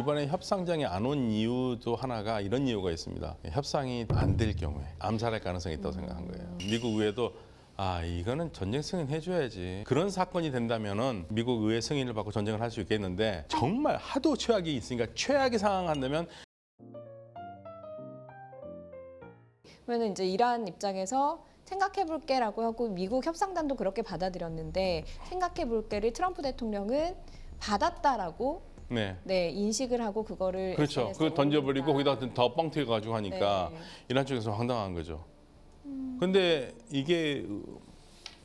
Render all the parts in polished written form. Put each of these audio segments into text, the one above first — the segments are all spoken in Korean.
이번에 협상장에 안 온 이유도 하나가 이런 이유가 있습니다. 협상이 안 될 경우에 암살할 가능성이 있다고 생각한 거예요. 미국 의회도 이거는 전쟁 승인해줘야지. 그런 사건이 된다면은 미국 의회 승인을 받고 전쟁을 할 수 있겠는데 정말 하도 최악이 있으니까 최악의 상황 한다면 그러면 이제 이란 입장에서 생각해볼게라고 하고 미국 협상단도 그렇게 받아들였는데 생각해볼게를 트럼프 대통령은 받았다라고 네. 인식을 하고 그거를 그렇죠. SNS에 그걸 던져버리고 올리니까. 거기다 더 뻥튀겨가지고 하니까 네. 이란 쪽에서 황당한 거죠. 근데 이게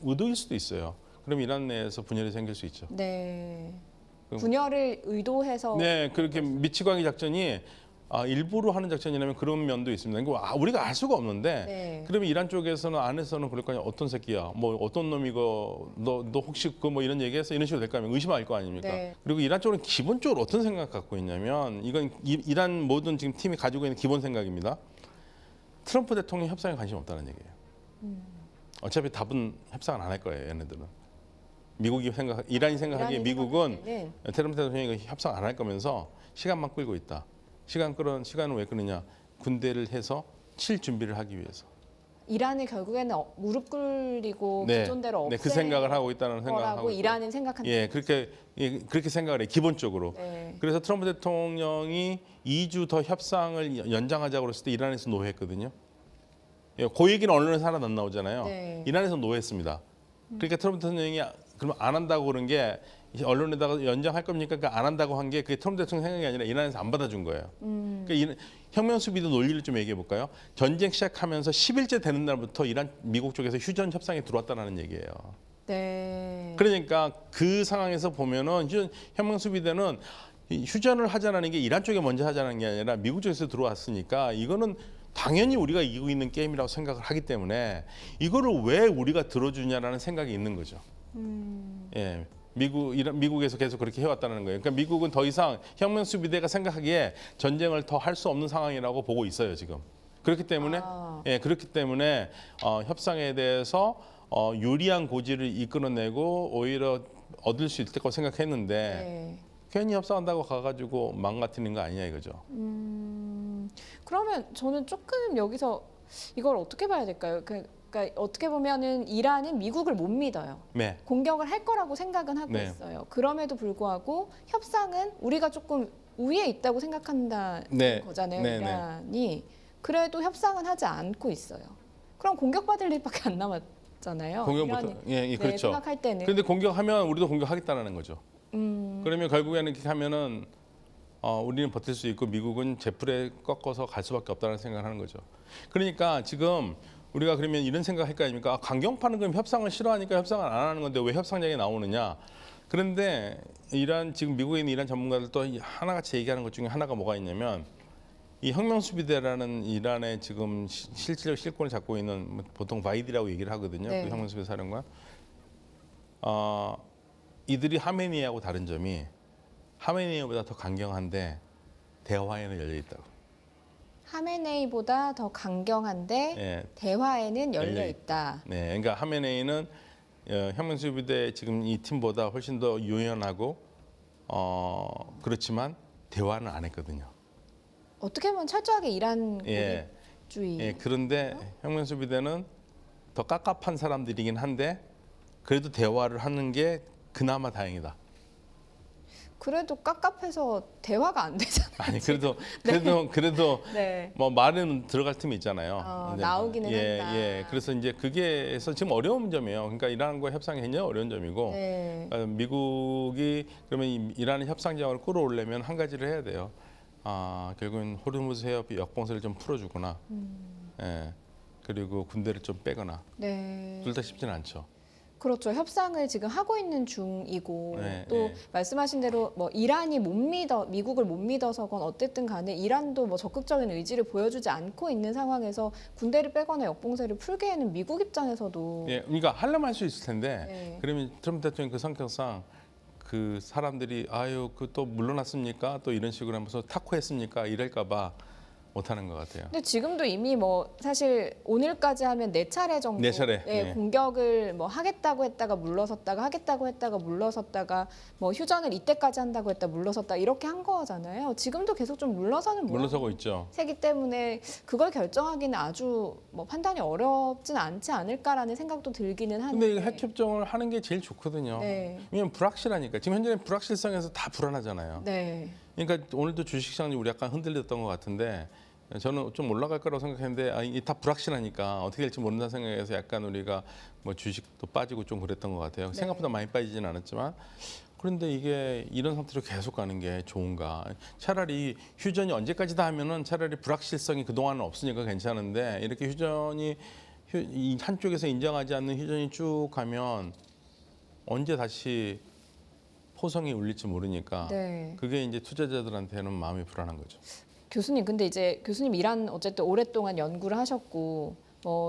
의도일 수도 있어요. 그럼 이란 내에서 분열이 생길 수 있죠. 네. 그럼- 분열을 의도해서 네, 그렇게 미치광이 작전이 일부러 하는 작전이라면 그런 면도 있습니다. 그러니까 우리가 알 수가 없는데 네. 그러면 이란 쪽에서는 안에서는 그럴 거 아니야. 어떤 새끼야, 뭐 어떤 놈이고 너 혹시 그 뭐 이런 얘기해서 이런 식으로 될 거 아니면 의심할 거 아닙니까? 네. 그리고 이란 쪽은 기본적으로 어떤 생각 갖고 있냐면 이건 이란 모든 지금 팀이 가지고 있는 기본 생각입니다. 트럼프 대통령 협상에 관심 없다는 얘기예요. 어차피 답은 협상을 안 할 거예요, 얘네들은. 이란이 생각하기에 미국은 네. 트럼프 대통령이 협상 안 할 거면서 시간만 끌고 있다. 시간을 왜 끄느냐? 군대를 해서 칠 준비를 하기 위해서. 이란이 결국에는 무릎 꿇리고 기존대로 그 생각을 하고 있다는 생각을 거라고 하고 있고. 이란은 생각한다. 그렇게 생각을 해요. 기본적으로. 네. 그래서 트럼프 대통령이 2주 더 협상을 연장하자고 그랬을 때 이란에서 노했거든요. 그 얘기는 언론에서 하나도 안 나오잖아요. 네. 이란에서 노했습니다. 그러니까 트럼프 대통령이 그러면 안 한다고 그런 게 언론에다가 연장할 겁니까? 그러니까 안 한다고 한 게 그게 트럼프 대통령 생각이 아니라 이란에서 안 받아준 거예요. 그러니까 혁명 수비도 논리를 좀 얘기해 볼까요? 전쟁 시작하면서 10일째 되는 날부터 미국 쪽에서 휴전 협상에 들어왔다는 얘기예요. 네. 그러니까 그 상황에서 보면은 혁명 수비대는 휴전을 하자는 게 이란 쪽에 먼저 하자는 게 아니라 미국 쪽에서 들어왔으니까 이거는 당연히 우리가 이기고 있는 게임이라고 생각을 하기 때문에 이거를 왜 우리가 들어주냐라는 생각이 있는 거죠. 예, 미국에서 계속 그렇게 해왔다는 거예요. 그러니까 미국은 더 이상 혁명 수비대가 생각하기에 전쟁을 더 할 수 없는 상황이라고 보고 있어요 지금. 그렇기 때문에 협상에 대해서 유리한 고지를 이끌어내고 오히려 얻을 수 있을 거라고 생각했는데 네. 괜히 협상한다고 가가지고 망가뜨리는 거 아니냐 이거죠. 그러면 저는 조금 여기서 이걸 어떻게 봐야 될까요? 그러니까 어떻게 보면은 이란은 미국을 못 믿어요. 네. 공격을 할 거라고 생각은 하고 네. 있어요. 그럼에도 불구하고 협상은 우리가 조금 우위에 있다고 생각한다는 네. 거잖아요. 네, 네. 이란이. 그래도 협상은 하지 않고 있어요. 그럼 공격받을 일밖에 안 남았잖아요. 공격부터 그렇죠. 생각할 때는. 그런데 공격하면 우리도 공격하겠다는 거죠. 그러면 결국에는 이렇게 하면은 우리는 버틸 수 있고 미국은 제풀에 꺾어서 갈 수밖에 없다는 생각을 하는 거죠. 그러니까 지금 우리가 그러면 이런 생각할 거 아닙니까? 강경파는 그럼 협상을 싫어하니까 협상을 안 하는 건데 왜 협상장에 나오느냐? 그런데 지금 미국에 있는 이란 전문가들도 하나같이 얘기하는 것 중에 하나가 뭐가 있냐면 이 혁명수비대라는 이란의 지금 실질적 실권을 잡고 있는 보통 바이디라고 얘기를 하거든요. 네. 그 혁명수비대 사령관. 이들이 하메니하고 다른 점이 하메네이보다 더 강경한데 대화에는 열려 있다고. 하메네이보다 더 강경한데 예, 대화에는 열려 열려 있다. 네, 그러니까 하메네이는 혁명수비대 지금 이 팀보다 훨씬 더 유연하고 그렇지만 대화는 안 했거든요. 어떻게 보면 철저하게 이란 예, 고립주의. 예, 그런데 혁명수비대는 더 깝깝한 사람들이긴 한데 그래도 대화를 하는 게 그나마 다행이다. 그래도 깝깝해서 대화가 안 되잖아요. 아니 그래도 네. 뭐 말은 들어갈 틈이 있잖아요. 근데 나오기는 예, 한다. 예. 그래서 이제 그게서 지금 어려운 점이에요. 그러니까 이란과 협상이 굉장히 어려운 점이고 네. 미국이 그러면 이란의 협상장을 끌어올려면 한 가지를 해야 돼요. 결국은 호르무즈 해협 역봉쇄를 좀 풀어주거나, 예. 그리고 군대를 좀 빼거나 네. 둘 다 쉽지는 않죠. 그렇죠. 협상을 지금 하고 있는 중이고 네, 또 네. 말씀하신 대로 뭐 이란이 미국을 못 믿어서건 어쨌든 간에 이란도 뭐 적극적인 의지를 보여주지 않고 있는 상황에서 군대를 빼거나 역봉쇄를 풀기에는 미국 입장에서도 예, 그러니까 하려면 할 수 있을 텐데 네. 그러면 트럼프 대통령 그 성격상 그 사람들이 그 또 물러났습니까? 또 이런 식으로 하면서 타코했습니까? 이럴까봐 못하는 것 같아요. 근데 지금도 이미 뭐 사실 오늘까지 하면 4차례 정도 네 차례, 네, 예. 공격을 뭐 하겠다고 했다가 물러섰다가 하겠다고 했다가 물러섰다가 뭐 휴전을 이때까지 한다고 했다 물러섰다 이렇게 한 거잖아요. 지금도 계속 좀 물러서는 물러서고 있죠. 세기 때문에 그걸 결정하기는 아주 뭐 판단이 어렵진 않지 않을까라는 생각도 들기는 하는데. 근데 이거 핵협정을 하는 게 제일 좋거든요. 네. 왜냐면 불확실하니까. 지금 현재는 불확실성에서 다 불안하잖아요. 네. 그러니까 오늘도 주식시장이 우리 약간 흔들렸던 것 같은데 저는 좀 올라갈 거라고 생각했는데 이게 다 불확실하니까 어떻게 될지 모른다는 생각에서 약간 우리가 뭐 주식도 빠지고 좀 그랬던 것 같아요. 네. 생각보다 많이 빠지진 않았지만 그런데 이게 이런 상태로 계속 가는 게 좋은가? 차라리 휴전이 언제까지다 하면은 차라리 불확실성이 그동안은 없으니까 괜찮은데 이렇게 휴전이 이 한쪽에서 인정하지 않는 휴전이 쭉 가면 언제 다시 포성이 울릴지 모르니까 네. 그게 이제 투자자들한테는 마음이 불안한 거죠. 교수님, 근데 이제 교수님 이란 어쨌든 오랫동안 연구를 하셨고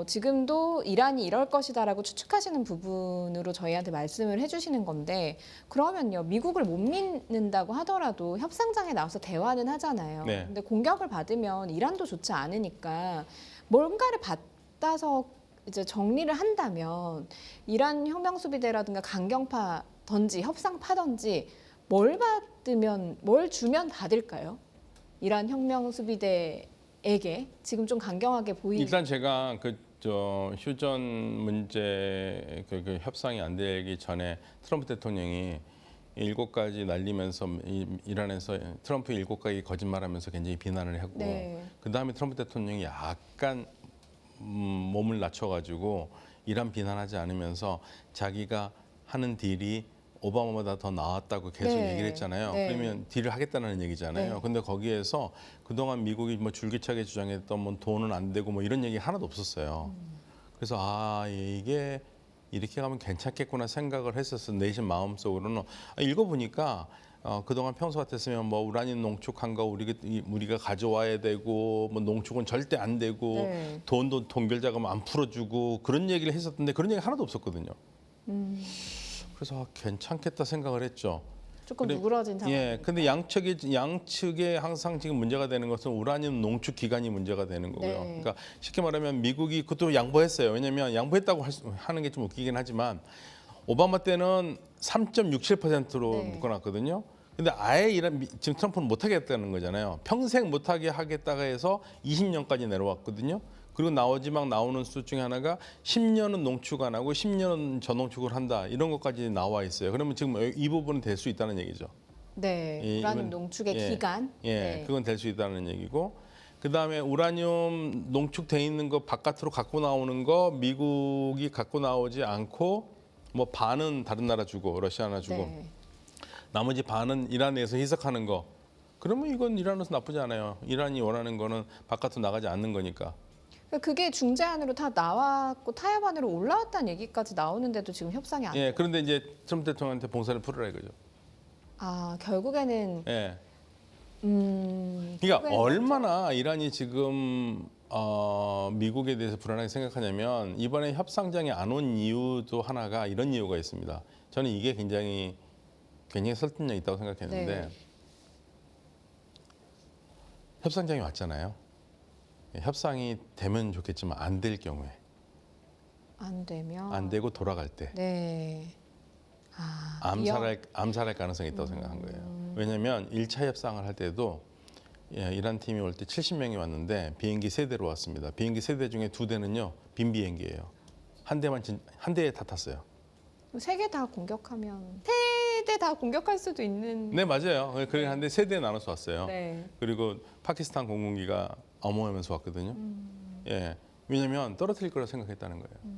지금도 이란이 이럴 것이다라고 추측하시는 부분으로 저희한테 말씀을 해주시는 건데 그러면요 미국을 못 믿는다고 하더라도 협상장에 나와서 대화는 하잖아요. 네. 근데 공격을 받으면 이란도 좋지 않으니까 뭔가를 받아서 이제 정리를 한다면 이란 혁명수비대라든가 강경파든지 협상파든지 뭘 받으면 뭘 주면 받을까요? 이란 혁명수비대에게 지금 좀 강경하게 보이는. 일단 제가 휴전 문제 그 협상이 안 되기 전에 트럼프 대통령이 7가지 날리면서 이란에서 트럼프 7가지 거짓말하면서 굉장히 비난을 했고 네. 그 다음에 트럼프 대통령이 약간 몸을 낮춰가지고 이란 비난하지 않으면서 자기가 하는 딜이 오바마보다 더 나았다고 계속 네. 얘기를 했잖아요. 네. 그러면 딜을 하겠다는 얘기잖아요. 네. 근데 거기에서 그동안 미국이 뭐 줄기차게 주장했던 뭐 돈은 안 되고 뭐 이런 얘기 하나도 없었어요. 그래서 이게 이렇게 가면 괜찮겠구나 생각을 했었어. 내심 마음속으로는 읽어보니까 그동안 평소 같았으면 뭐 우라늄 농축한 거 우리가 가져와야 되고 뭐 농축은 절대 안 되고 네. 돈도 동결자금 안 풀어주고 그런 얘기를 했었는데 그런 얘기 하나도 없었거든요. 그래서 괜찮겠다 생각을 했죠. 조금 그래, 누그러진 상황. 예, 근데 양측에 항상 지금 문제가 되는 것은 우라늄 농축 기간이 문제가 되는 거고요. 네. 그러니까 쉽게 말하면 미국이 그것도 양보했어요. 왜냐하면 양보했다고 하는 게 좀 웃기긴 하지만 오바마 때는 3.67%로 네. 묶어놨거든요. 근데 아예 지금 트럼프는 못하겠다는 거잖아요. 평생 못하게 하겠다가 해서 20년까지 내려왔거든요. 그리고 마지막 나오는 수 중에 하나가 10년은 농축 안 하고 10년은 저농축을 한다. 이런 것까지 나와 있어요. 그러면 지금 이 부분은 될 수 있다는 얘기죠. 네. 이- 우라늄 이건- 농축의 예. 기간. 예, 네. 그건 될 수 있다는 얘기고. 그다음에 우라늄 농축돼 있는 거 바깥으로 갖고 나오는 거 미국이 갖고 나오지 않고 뭐 반은 다른 나라 주고 러시아나 주고 네. 나머지 반은 이란 내에서 희석하는 거. 그러면 이건 이란으로서 나쁘지 않아요. 이란이 원하는 거는 바깥으로 나가지 않는 거니까. 그게 중재안으로 다 나왔고 타협안으로 올라왔다는 얘기까지 나오는데도 지금 협상이 안. 예, 그런데 이제 트럼프 대통령한테 봉쇄를 풀으라 이거죠. 결국에는 예. 결국에는 그러니까 얼마나 이란이 지금 미국에 대해서 불안하게 생각하냐면 이번에 협상장에 안 온 이유도 하나가 이런 이유가 있습니다. 저는 이게 굉장히 설득력 있다고 생각했는데 네. 협상장에 왔잖아요. 협상이 되면 좋겠지만 안 될 경우에 안 되면 안 되고 돌아갈 때 네. 암살할 가능성이 있다고 생각한 거예요. 왜냐하면 1차 협상을 할 때도 이란 팀이 올 때 70명이 왔는데 비행기 3대로 왔습니다. 비행기 3대 중에 2대는요 빈 비행기예요. 한 대에 다 탔어요. 3개 다 공격하면 3대 다 공격할 수도 있는. 네 맞아요. 그러긴 한데 3대 나눠서 왔어요. 네. 그리고 파키스탄 공군기가 어머하면서 왔거든요. 예, 왜냐하면 떨어뜨릴 거라 생각했다는 거예요.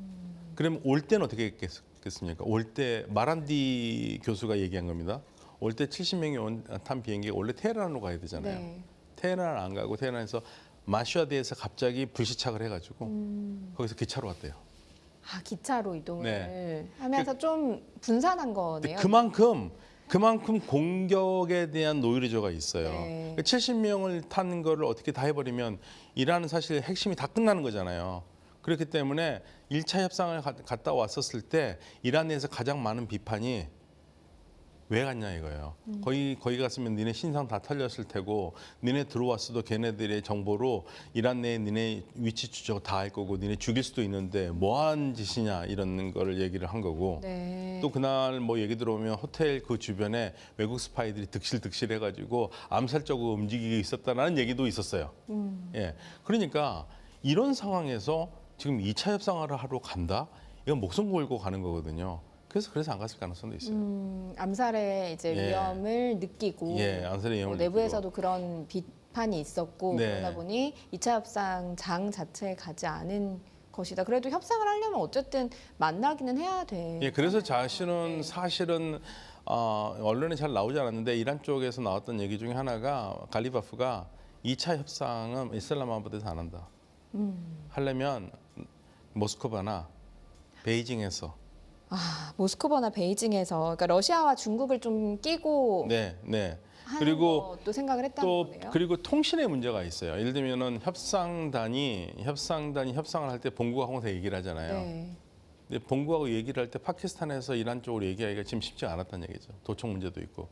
그러면 올 때는 어떻게 했겠습니까? 올 때 마란디 교수가 얘기한 겁니다. 올 때 70명이 탄 비행기가 원래 테헤란으로 가야 되잖아요. 네. 테헤란 안 가고 테헤란에서 마슈아드에서 갑자기 불시착을 해가지고 거기서 기차로 왔대요. 기차로 이동을 네. 하면서 좀 분산한 거네요. 그만큼 공격에 대한 노이로제가 있어요. 네. 70명을 탄 거를 어떻게 다 해버리면 이란은 사실 핵심이 다 끝나는 거잖아요. 그렇기 때문에 1차 협상을 갔다 왔었을 때 이란 내에서 가장 많은 비판이 왜 갔냐 이거예요. 거기 갔으면 니네 신상 다 털렸을 테고 니네 들어왔어도 걔네들의 정보로 이란 내에 니네 위치 추적 다 할 거고 니네 죽일 수도 있는데 뭐한 짓이냐 이런 거를 얘기를 한 거고 네. 또 그날 뭐 얘기 들어오면 호텔 그 주변에 외국 스파이들이 득실득실 해가지고 암살적으로 움직이고 있었다는 얘기도 있었어요. 예, 그러니까 이런 상황에서 지금 2차 협상을 하러 간다? 이건 목숨 걸고 가는 거거든요. 그래서 안 갔을 가능성도 있어요. 암살의 이제 예. 위험을 느끼고 예, 암살의 위험을 내부에서도 그런 비판이 있었고 네. 그러다 보니 2차 협상장 자체에 가지 않은 것이다. 그래도 협상을 하려면 어쨌든 만나기는 해야 돼. 예, 그래서 자신은 사실은 언론에 잘 나오지 않았는데 이란 쪽에서 나왔던 얘기 중에 하나가 갈리바프가 2차 협상은 이슬람마바드에서 안 한다. 하려면 모스크바나 베이징에서 모스크바나 베이징에서 그러니까 러시아와 중국을 좀 끼고 네, 네. 하는 그리고 또 생각을 했다는 또 거네요. 그리고 통신의 문제가 있어요. 예를 들면은 협상단이 협상을 할 때 본국하고 항상 얘기를 하잖아요. 네. 근데 본국하고 얘기를 할 때 파키스탄에서 이란 쪽으로 얘기하기가 지금 쉽지 않았다는 얘기죠. 도청 문제도 있고.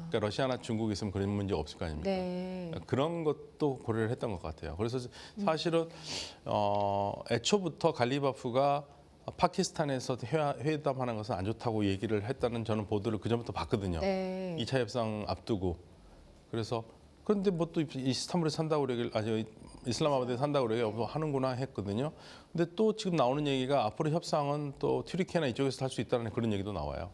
그러니까 러시아나 중국이 있으면 그런 문제 없을 거 아닙니까? 네. 그런 것도 고려를 했던 것 같아요. 그래서 사실은 애초부터 갈리바프가 파키스탄에서 회담하는 것은 안 좋다고 얘기를 했다는 저는 보도를 그 전부터 봤거든요. 네. 2차 협상 앞두고. 그래서 그런데 뭐 또 이스탄불에 산다고 그러길 이슬람아바드에 산다고 그러게 하는구나 했거든요. 근데 또 지금 나오는 얘기가 앞으로 협상은 또 튀르키예나 이쪽에서 할 수 있다는 그런 얘기도 나와요.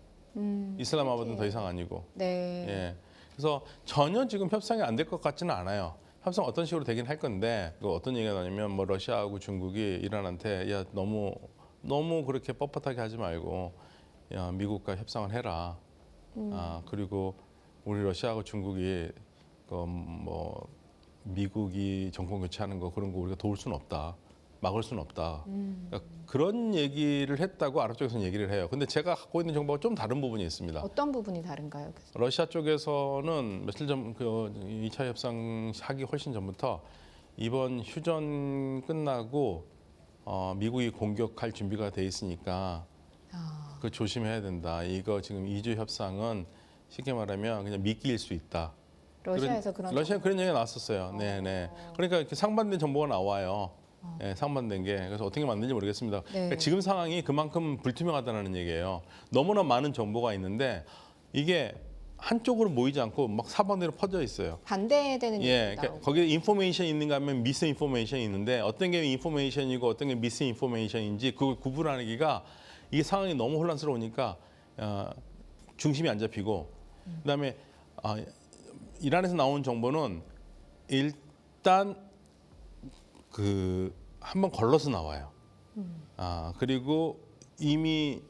이슬람아바드는 더 이상 아니고. 네. 예. 그래서 전혀 지금 협상이 안 될 것 같지는 않아요. 협상 어떤 식으로 되긴 할 건데 그 어떤 얘기가 나냐면 뭐 러시아하고 중국이 이란한테 야 너무 그렇게 뻣뻣하게 하지 말고 야 미국과 협상을 해라. 그리고 우리 러시아하고 중국이 뭐 미국이 정권 교체하는 거 그런 거 우리가 도울 수는 없다. 막을 수는 없다. 그러니까 그런 얘기를 했다고 아랍 쪽에서는 얘기를 해요. 근데 제가 갖고 있는 정보가 좀 다른 부분이 있습니다. 어떤 부분이 다른가요? 교수님? 러시아 쪽에서는 며칠 전 그 2차 협상 하기 훨씬 전부터 이번 휴전 끝나고 미국이 공격할 준비가 돼 있으니까 그 조심해야 된다. 이거 지금 2주 협상은 쉽게 말하면 그냥 미끼일 수 있다. 러시아에서 그런 러시아 그런 얘기가 나왔었어요. 네네. 그러니까 이렇게 상반된 정보가 나와요. 네, 상반된 게 그래서 어떻게 만든지 모르겠습니다. 그러니까 지금 상황이 그만큼 불투명하다는 얘기예요. 너무나 많은 정보가 있는데 이게 한쪽으로 모이지 않고 막 사방대로 퍼져 있어요. 반대되는 예, 얘기가 그러니까 거기에 인포메이션이 있는가 하면 미스 인포메이션이 있는데 어떤 게 인포메이션이고 어떤 게 미스 인포메이션인지 그걸 구분하기가 이게 상황이 너무 혼란스러우니까 중심이 안 잡히고 그다음에 이란에서 나온 정보는 일단 그 한번 걸러서 나와요. 그리고 이미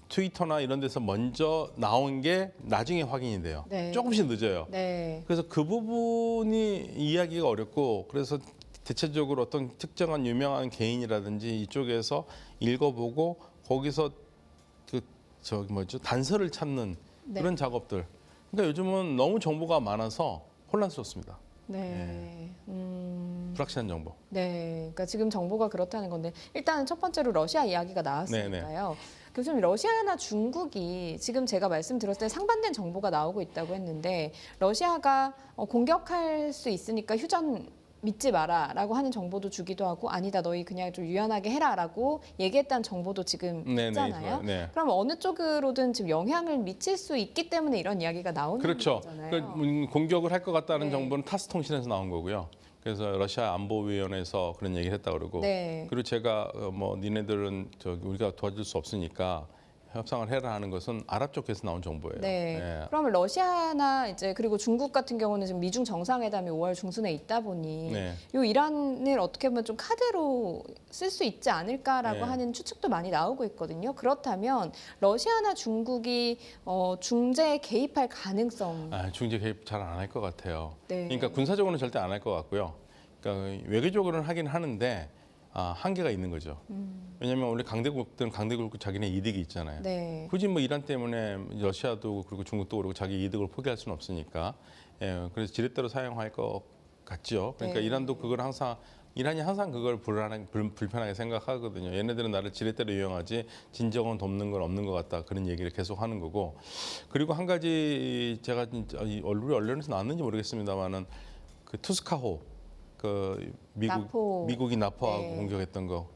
트위터나 이런 데서 먼저 나온 게 나중에 확인이 돼요. 네. 조금씩 늦어요. 네. 그래서 그 부분이 이해하기가 어렵고 그래서 대체적으로 어떤 특정한 유명한 개인이라든지 이쪽에서 읽어보고 거기서 단서를 찾는 네. 그런 작업들. 그러니까 요즘은 너무 정보가 많아서 혼란스럽습니다. 네. 불확실한 정보. 네. 그러니까 지금 정보가 그렇다는 건데 일단은 첫 번째로 러시아 이야기가 나왔으니까요. 교수님, 러시아나 중국이 지금 제가 말씀드렸을 때 상반된 정보가 나오고 있다고 했는데 러시아가 공격할 수 있으니까 휴전 믿지 마라라고 하는 정보도 주기도 하고 아니다 너희 그냥 좀 유연하게 해라라고 얘기했다는 정보도 지금 있잖아요. 네. 그럼 어느 쪽으로든 지금 영향을 미칠 수 있기 때문에 이런 이야기가 나오는 그렇죠. 거잖아요. 그러니까 공격을 할 것 같다는 네. 정보는 타스 통신에서 나온 거고요. 그래서 러시아 안보위원회에서 그런 얘기를 했다 그러고 네. 그리고 제가 뭐 니네들은 우리가 도와줄 수 없으니까 협상을 해라 하는 것은 아랍 쪽에서 나온 정보예요. 네. 예. 그러면 러시아나 이제 그리고 중국 같은 경우는 지금 미중 정상회담이 5월 중순에 있다 보니 네. 요 이란을 어떻게 보면 좀 카드로 쓸 수 있지 않을까라고 네. 하는 추측도 많이 나오고 있거든요. 그렇다면 러시아나 중국이 중재에 개입할 가능성. 중재 개입 잘 안 할 것 같아요. 네. 그러니까 군사적으로는 절대 안 할 것 같고요. 그러니까 외교적으로는 하긴 하는데 한계가 있는 거죠. 왜냐하면 원래 강대국들은 강대국 자기네 이득이 있잖아요. 네. 굳이 뭐 이란 때문에 러시아도 그리고 중국도 그렇고 자기 이득을 포기할 수는 없으니까 그래서 지렛대로 사용할 것 같죠. 그러니까 네. 이란도 그걸 항상 이란이 항상 그걸 불편하게 생각하거든요. 얘네들은 나를 지렛대로 이용하지 진정은 돕는 건 없는 것 같다. 그런 얘기를 계속 하는 거고. 그리고 한 가지 제가 우리 언론에서 나왔는지 모르겠습니다만은 그 투스카호 그 미국이 나포하고 네. 공격했던 거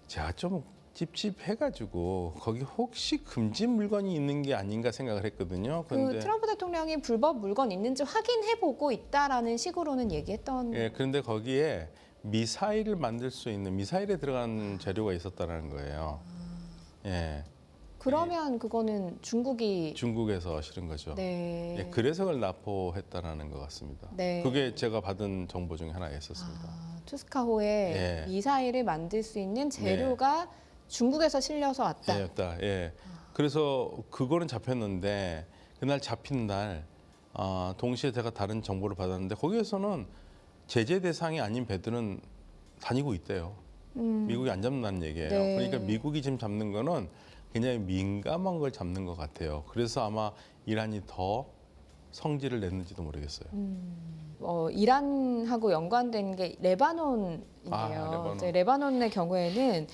제가 좀 찝찝해가지고 거기 혹시 금지 물건이 있는 게 아닌가 생각을 했거든요. 그 트럼프 대통령이 불법 물건 있는지 확인해보고 있다라는 식으로는 얘기했던. 예, 그런데 거기에 미사일을 만들 수 있는 미사일에 들어간 재료가 있었다는 거예요. 예, 그러면 그거는 중국에서 실은 거죠. 네. 예, 그래서 그걸 납포했다라는 것 같습니다. 네. 그게 제가 받은 정보 중에 하나였었습니다. 투스카호에 예. 미사일을 만들 수 있는 재료가 중국에서 실려서 왔다. 예, 없다. 예. 그래서 그거는 잡혔는데 그날 잡힌 날 동시에 제가 다른 정보를 받았는데 거기에서는 제재 대상이 아닌 배들은 다니고 있대요. 미국이 안 잡는다는 얘기예요. 네. 그러니까 미국이 지금 잡는 거는 굉장히 민감한 걸 잡는 것 같아요. 그래서 아마 이란이 더 성질을 냈는지도 모르겠어요. 이란하고 연관된 게 레바논인데요. 레바논. 이제 레바논의 경우에는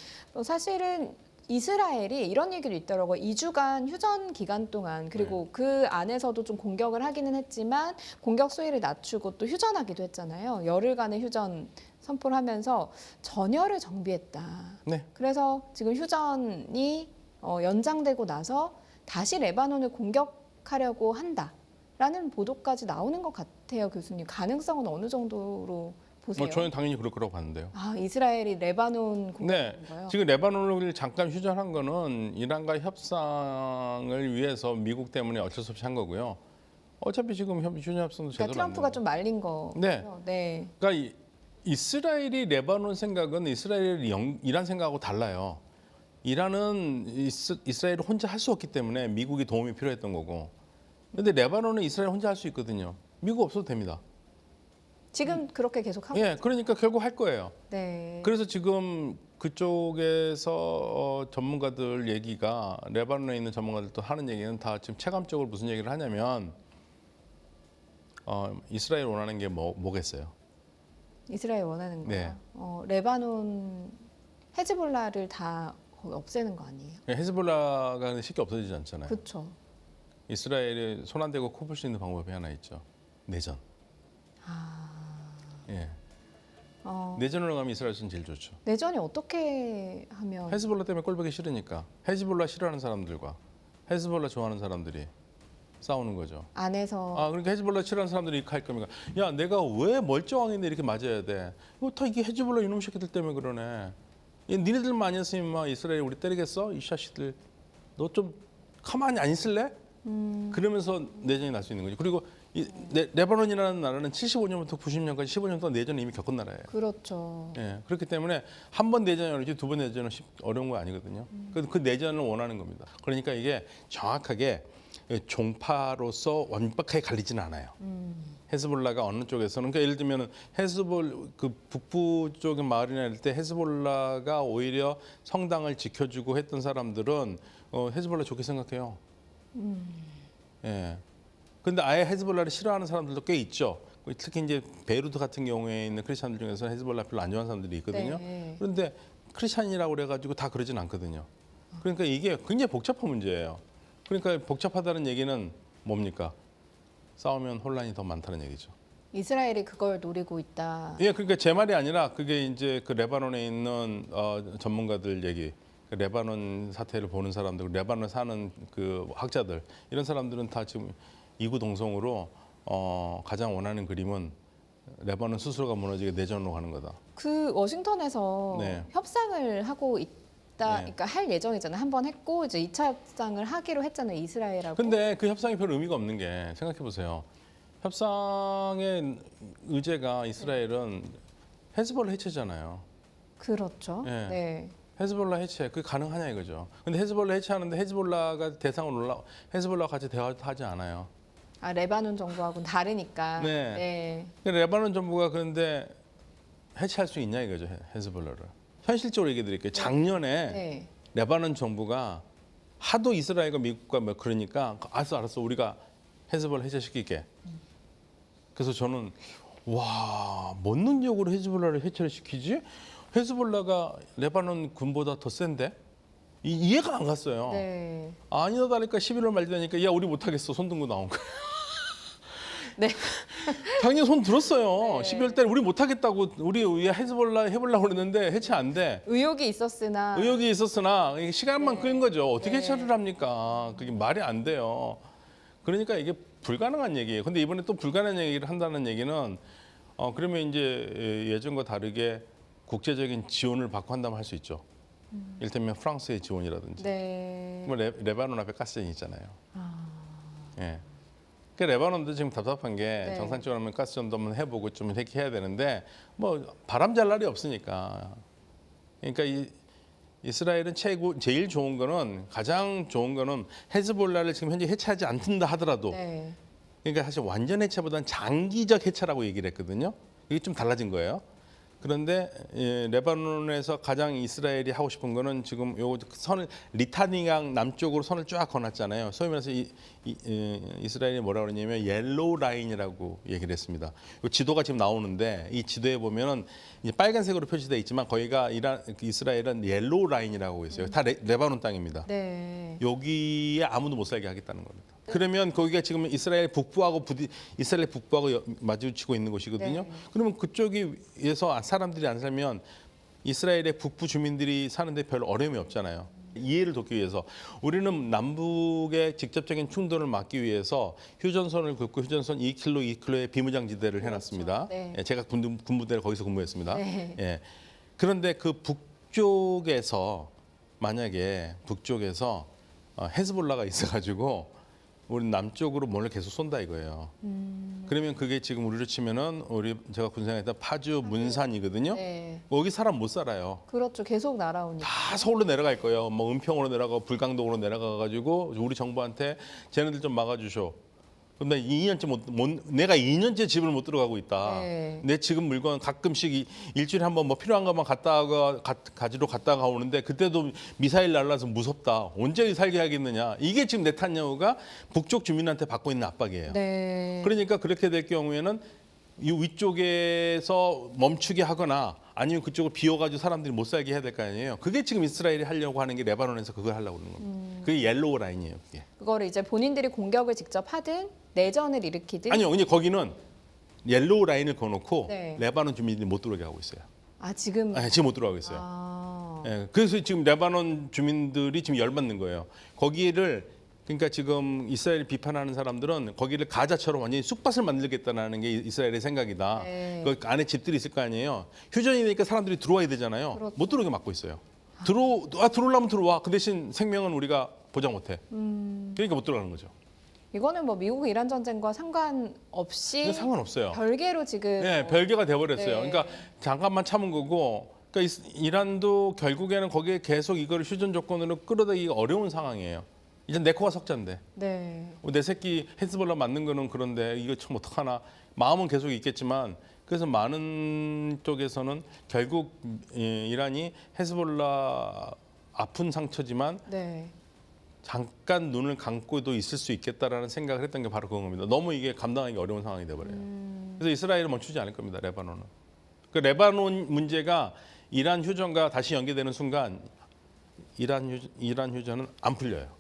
사실은 이스라엘이 이런 얘기도 있더라고요. 2주간 휴전 기간 동안 그리고 그 안에서도 좀 공격을 하기는 했지만 공격 수위를 낮추고 또 휴전하기도 했잖아요. 열흘간의 휴전 선포를 하면서 전열을 정비했다. 네. 그래서 지금 휴전이 연장되고 나서 다시 레바논을 공격하려고 한다라는 보도까지 나오는 것 같아요, 교수님. 가능성은 어느 정도로 보세요? 저는 당연히 그럴 거라고 봤는데요. 이스라엘이 레바논 네, 공격한 거요? 지금 레바논을 잠깐 휴전한 거는 이란과 협상을 위해서 미국 때문에 어쩔 수 없이 한 거고요. 어차피 지금 휴전 협상도 제대로 그러니까 트럼프가 좀 말린 거. 네. 네. 그러니까 이스라엘이 레바논 생각은 이스라엘이 이란 생각하고 달라요. 이란은 이스라엘을 혼자 할 수 없기 때문에 미국이 도움이 필요했던 거고. 근데 레바논은 이스라엘 혼자 할 수 있거든요. 미국 없어도 됩니다. 지금 그렇게 계속 하고. 예, 그러니까 결국 할 거예요. 네. 그래서 지금 그쪽에서 전문가들 얘기가 레바논에 있는 전문가들도 하는 얘기는 다 지금 체감적으로 무슨 얘기를 하냐면 이스라엘 원하는 게 뭐겠어요? 이스라엘 원하는 거야. 네. 레바논 헤즈볼라를 다 거기 없애는 거 아니에요? 헤즈볼라가 쉽게 없어지지 않잖아요. 그렇죠. 이스라엘이 손 안 대고 코 풀 수 있는 방법이 하나 있죠. 내전. 예. 내전으로 가면 이스라엘은 제일 좋죠. 내전이 어떻게 하면 헤즈볼라 때문에 꼴보기 싫으니까 헤즈볼라 싫어하는 사람들과 헤즈볼라 좋아하는 사람들이 싸우는 거죠. 안에서 그러니까 헤즈볼라 싫어하는 사람들이 이렇게 할 겁니까? 야, 내가 왜 멀쩡한데 이렇게 맞아야 돼? 이거 다 이게 헤즈볼라 이놈 새끼들 때문에 그러네. 니네들만 아니었으면 막 이스라엘 우리 때리겠어? 이 샤시들. 너 좀 가만히 안 있을래? 그러면서 내전이 날 수 있는 거죠. 그리고 레바논이라는 나라는 75년부터 90년까지 15년 동안 내전을 이미 겪은 나라예요. 그렇죠. 예, 그렇기 때문에 한 번 내전이 어렵지 두 번 내전은 어려운 거 아니거든요. 그 내전을 원하는 겁니다. 그러니까 이게 정확하게 종파로서 완벽하게 갈리지는 않아요. 헤즈볼라가 어느 쪽에서는 그러니까 예를 들면 그 북부 쪽의 마을이나 이럴 때 헤즈볼라가 오히려 성당을 지켜주고 했던 사람들은 헤즈볼라 좋게 생각해요. 예. 근데 아예 헤즈볼라를 싫어하는 사람들도 꽤 있죠. 특히 이제 베이루트 같은 경우에 있는 크리스찬들 중에서 헤즈볼라 별로 안 좋아하는 사람들이 있거든요. 네. 그런데 크리스찬이라고 그래가지고 다 그러진 않거든요. 그러니까 이게 굉장히 복잡한 문제예요. 그러니까 복잡하다는 얘기는 뭡니까? 싸우면 혼란이 더 많다는 얘기죠. 이스라엘이 그걸 노리고 있다. 예, 그러니까 제 말이 아니라 그게 이제 그 레바논에 있는 전문가들 얘기. 그 레바논 사태를 보는 사람들, 레바논 사는 그 학자들 이런 사람들은 다 지금 이구동성으로 가장 원하는 그림은 레바논 스스로가 무너지게 내전으로 가는 거다. 그 워싱턴에서 네. 협상을 하고 있다. 네. 그러니까 할 예정이잖아요. 한 번 했고 이제 2차 협상을 하기로 했잖아요. 이스라엘하고. 근데 그 협상이 별 의미가 없는 게 생각해 보세요. 협상의 의제가 이스라엘은 헤즈볼라 해체잖아요. 그렇죠. 네. 네. 헤즈볼라 해체 그게 가능하냐 이거죠. 근데 헤즈볼라 해체하는데 헤즈볼라가 대상으로 헤즈볼라와 같이 대화하지 않아요. 레바논 정부하고는 다르니까. 네. 네. 레바논 정부가 그런데 해체할 수 있냐 이거죠. 헤즈볼라를. 현실적으로 얘기해 드릴게요. 작년에 네. 레바논 정부가 하도 이스라엘과 미국과 뭐 그러니까 알았어 우리가 헤즈볼라 해체시킬게. 그래서 저는 와, 뭔 능력으로 헤즈볼라를 해체를 시키지? 헤즈볼라가 레바논 군보다 더 센데? 이해가 안 갔어요. 네. 아니다 다니까 11월 말 되니까 야 우리 못하겠어 손 들고 나온 거야. 네. 당연히 손 들었어요. 네. 12월 달에 우리 못하겠다고 우리 헤즈볼라 해보려고 그랬는데 해체 안 돼. 의욕이 있었으나 의욕이 있었으나 이게 시간만 네. 끄는 거죠. 어떻게 네. 해체를 합니까? 그게 말이 안 돼요. 그러니까 이게 불가능한 얘기예요. 근데 이번에 또 불가능한 얘기를 한다는 얘기는 그러면 이제 예전과 다르게 국제적인 지원을 받고 한다면 할 수 있죠. 이를테면 프랑스의 지원이라든지. 네. 뭐 레바논 앞에 가스전이 있잖아요. 예. 그 레바논도 지금 답답한 게 네. 정상적으로 하면 가스전도 한번 해보고 좀 이렇게 해야 되는데 뭐 바람 잘 날이 없으니까. 그러니까 이스라엘은 제일 좋은 거는 가장 좋은 거는 헤즈볼라를 지금 현재 해체하지 않는다 하더라도 네. 그러니까 사실 완전 해체보다는 장기적 해체라고 얘기를 했거든요. 이게 좀 달라진 거예요. 그런데 레바논에서 가장 이스라엘이 하고 싶은 거는 지금 요 선을 리타니강 남쪽으로 선을 쫙 거놨잖아요. 소위 말해서 이스라엘이 뭐라고 그러냐면 옐로우 라인이라고 얘기를 했습니다. 요 지도가 지금 나오는데 이 지도에 보면은 이제 빨간색으로 표시되어 있지만 거기가 이스라엘은 옐로우 라인이라고 있어요. 다 레바논 땅입니다. 네. 여기에 아무도 못 살게 하겠다는 겁니다. 그러면 거기가 지금 이스라엘 북부하고 마주치고 있는 곳이거든요. 네. 그러면 그쪽에서 사람들이 안 살면 이스라엘의 북부 주민들이 사는데 별 어려움이 없잖아요. 이해를 돕기 위해서 우리는 남북의 직접적인 충돌을 막기 위해서 휴전선을 긋고 휴전선 2km, 2km의 비무장지대를 해놨습니다. 네. 예, 제가 군부대를 거기서 근무했습니다. 네. 예. 그런데 그 북쪽에서 만약에 북쪽에서 헤즈볼라가 있어가지고 우리 남쪽으로 뭘 계속 쏜다 이거예요. 그러면 그게 지금 우리로 치면은 제가 군생활했던 파주 문산이거든요. 네. 여기 사람 못 살아요. 그렇죠. 계속 날아오니까. 다 서울로 내려갈 거예요. 뭐 은평으로 내려가고 불광동으로 내려가가지고 우리 정부한테 쟤네들 좀 막아주쇼. 그럼 나 2년째 내가 2년째 집을 못 들어가고 있다. 네. 내 지금 물건 가끔씩 일주일에 한번 뭐 필요한 것만 가지러 갔다가 오는데 그때도 미사일 날라서 무섭다. 언제 살게 하겠느냐. 이게 지금 네탄야후가 북쪽 주민한테 받고 있는 압박이에요. 네. 그러니까 그렇게 될 경우에는 이 위쪽에서 멈추게 하거나 아니면 그쪽을 비워가지고 사람들이 못 살게 해야 될 거 아니에요. 그게 지금 이스라엘이 하려고 하는 게 레바논에서 그걸 하려고 하는 겁니다. 그게 옐로우 라인이에요. 그게. 그거를 이제 본인들이 공격을 직접 하든 내전을 일으키든 아니요, 근데 거기는 옐로우 라인을 그어놓고 네. 레바논 주민들이 못 들어오게 하고 있어요. 지금 지금 못 들어가고 있어요. 예, 그래서 지금 레바논 주민들이 지금 열받는 거예요. 거기를 그러니까 지금 이스라엘 비판하는 사람들은 거기를 가자처럼 완전히 쑥밭을 만들겠다는 게 이스라엘의 생각이다. 네. 그 안에 집들이 있을 거 아니에요. 휴전이니까 사람들이 들어와야 되잖아요. 그렇죠. 못 들어오게 막고 있어요. 들어오려면 들어와. 그 대신 생명은 우리가 보장 못해. 그러니까 못 들어가는 거죠. 이거는 뭐 미국 이란 전쟁과 상관없이 근데 상관없어요. 별개로 지금 네, 별개가 돼버렸어요. 네. 그러니까 잠깐만 참은 거고, 그러니까 이란도 결국에는 거기에 계속 이거를 휴전 조건으로 끌어들이기 어려운 상황이에요. 이제 내 코가 석자인데, 네. 내 새끼 헤즈볼라 맞는 거는 그런데 이거 참 어떡하나 마음은 계속 있겠지만, 그래서 많은 쪽에서는 결국 이란이 헤즈볼라 아픈 상처지만 네. 잠깐 눈을 감고도 있을 수 있겠다라는 생각을 했던 게 바로 그겁니다. 너무 이게 감당하기 어려운 상황이 돼버려요. 그래서 이스라엘은 멈추지 않을 겁니다. 레바논은. 그 레바논 문제가 이란 휴전과 다시 연계되는 순간 이란 휴전은 안 풀려요.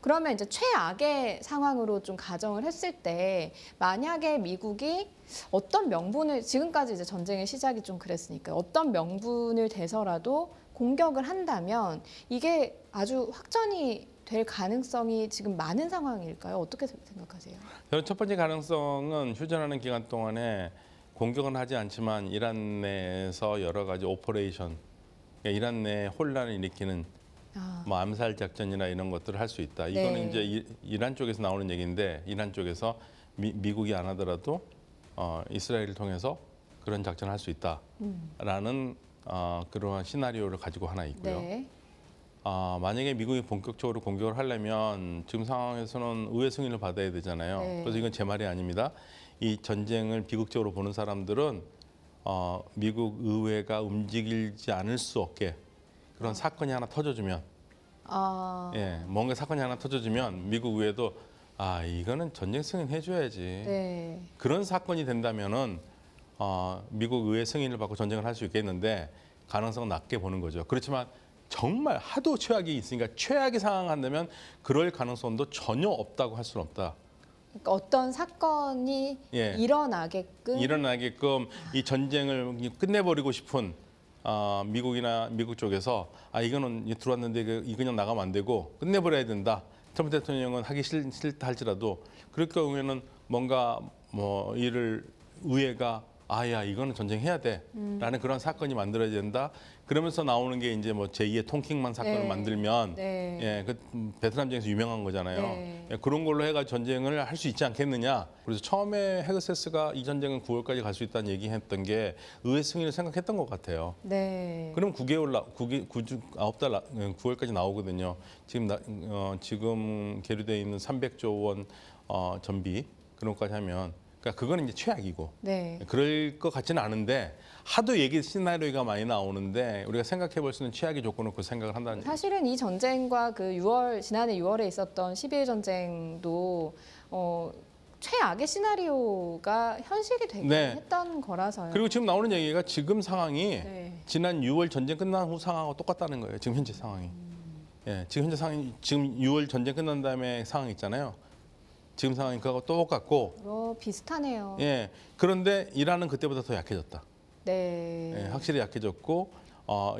그러면 이제 최악의 상황으로 좀 가정을 했을 때 만약에 미국이 어떤 명분을 지금까지 이제 전쟁의 시작이 좀 그랬으니까 어떤 명분을 대서라도 공격을 한다면 이게 아주 확전이 될 가능성이 지금 많은 상황일까요? 어떻게 생각하세요? 저는 첫 번째 가능성은 휴전하는 기간 동안에 공격은 하지 않지만 이란 내에서 여러 가지 오퍼레이션, 그러니까 이란 내에 혼란을 일으키는 뭐 암살 작전이나 이런 것들을 할 수 있다. 이거는 네. 이제 이란 쪽에서 나오는 얘기인데 이란 쪽에서 미국이 안 하더라도 이스라엘을 통해서 그런 작전을 할 수 있다라는 그러한 시나리오를 가지고 하나 있고요. 네. 만약에 미국이 본격적으로 공격을 하려면 지금 상황에서는 의회 승인을 받아야 되잖아요. 네. 그래서 이건 제 말이 아닙니다. 이 전쟁을 비극적으로 보는 사람들은 미국 의회가 움직이지 않을 수 없게 그런 사건이 하나 터져주면, 뭔가 사건이 하나 터져주면 미국 의회도 이거는 전쟁 승인 해줘야지. 네. 그런 사건이 된다면은 미국 의회 승인을 받고 전쟁을 할 수 있겠는데 가능성은 낮게 보는 거죠. 그렇지만 정말 하도 최악이 있으니까 최악의 상황 한다면 그럴 가능성도 전혀 없다고 할 수는 없다. 그러니까 어떤 사건이 예. 일어나게끔 일어나게끔 이 전쟁을 끝내버리고 싶은 미국이나 미국 쪽에서 이거는 들어왔는데 이거 그냥 나가면 안 되고 끝내버려야 된다. 트럼프 대통령은 하기 싫다 할지라도 그럴 경우에는 뭔가 뭐 이를 의회가 야 이거는 전쟁해야 돼라는 그런 사건이 만들어야 된다. 그러면서 나오는 게 이제 뭐 제2의 통킹만 사건을 네. 만들면 네. 그 베트남전에서 유명한 거잖아요. 네. 그런 걸로 해가 전쟁을 할 수 있지 않겠느냐. 그래서 처음에 헤그세스가 이 전쟁은 9월까지 갈 수 있다는 얘기했던 게 의회 승인을 생각했던 것 같아요. 네. 그럼 9월까지 나오거든요. 지금 계류되어 있는 300조 원 전비 그런 것까지 하면 그러니까 그거는 이제 최악이고 네. 그럴 것 같지는 않은데 하도 얘기 시나리오가 많이 나오는데 우리가 생각해 볼 수 있는 최악의 조건을 그 생각을 한다는 얘기죠. 사실은 이 전쟁과 그 지난해 6월에 있었던 12일 전쟁도 최악의 시나리오가 현실이 되긴 네. 했던 거라서요. 그리고 지금 나오는 얘기가 지금 상황이 네. 지난 6월 전쟁 끝난 후 상황하고 똑같다는 거예요. 지금 현재 상황이. 예, 지금 현재 상황이 지금 6월 전쟁 끝난 다음에 상황 있잖아요. 지금 상황이 그거하고 똑같고. 비슷하네요. 예. 그런데 이란은 그때보다 더 약해졌다. 네. 예, 확실히 약해졌고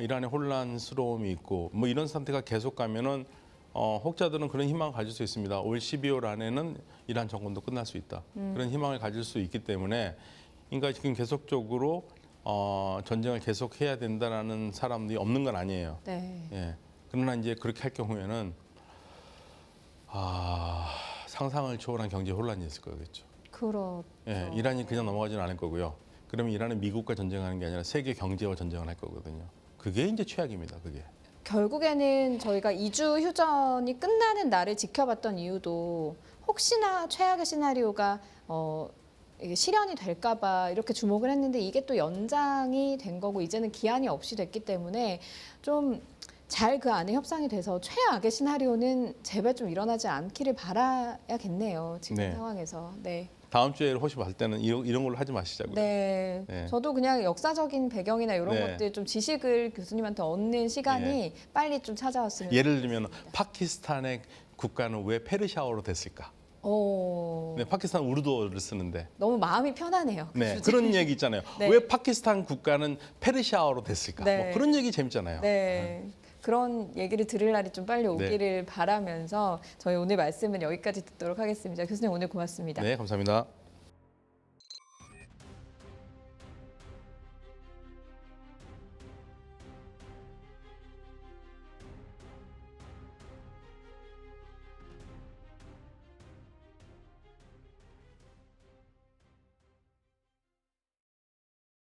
이란의 혼란스러움이 있고 뭐 이런 상태가 계속 가면은 혹자들은 그런 희망을 가질 수 있습니다. 올 12월 안에는 이란 정권도 끝날 수 있다. 그런 희망을 가질 수 있기 때문에 그러니까 지금 계속적으로 전쟁을 계속해야 된다라는 사람들이 없는 건 아니에요. 네. 예. 그러나 이제 그렇게 할 경우에는 상상을 초월한 경제 혼란이 있을 거겠죠. 그렇죠. 예, 이란이 그냥 넘어가지는 않을 거고요. 그러면 이란은 미국과 전쟁하는 게 아니라 세계 경제와 전쟁을 할 거거든요. 그게 이제 최악입니다. 그게. 결국에는 저희가 2주 휴전이 끝나는 날을 지켜봤던 이유도 혹시나 최악의 시나리오가 이게 실현이 될까봐 이렇게 주목을 했는데 이게 또 연장이 된 거고 이제는 기한이 없이 됐기 때문에 좀 잘 그 안에 협상이 돼서 최악의 시나리오는 제발 좀 일어나지 않기를 바라야겠네요. 지금 네. 상황에서. 네. 다음 주에 혹시 봤을 때는 이런 걸로 하지 마시자고요. 네. 네. 저도 그냥 역사적인 배경이나 이런 네. 것들 좀 지식을 교수님한테 얻는 시간이 빨리 좀 찾아왔으면 예를 들면 파키스탄의 국가는 왜 페르시아어로 됐을까? 네, 파키스탄 우르두어를 쓰는데. 너무 마음이 편하네요. 네, 그런 얘기 있잖아요. 네. 왜 파키스탄 국가는 페르시아어로 됐을까? 네. 뭐 그런 얘기 재밌잖아요. 네. 그런 얘기를 들을 날이 좀 빨리 오기를 바라면서 저희 오늘 말씀은 여기까지 듣도록 하겠습니다. 교수님 오늘 고맙습니다. 네, 감사합니다.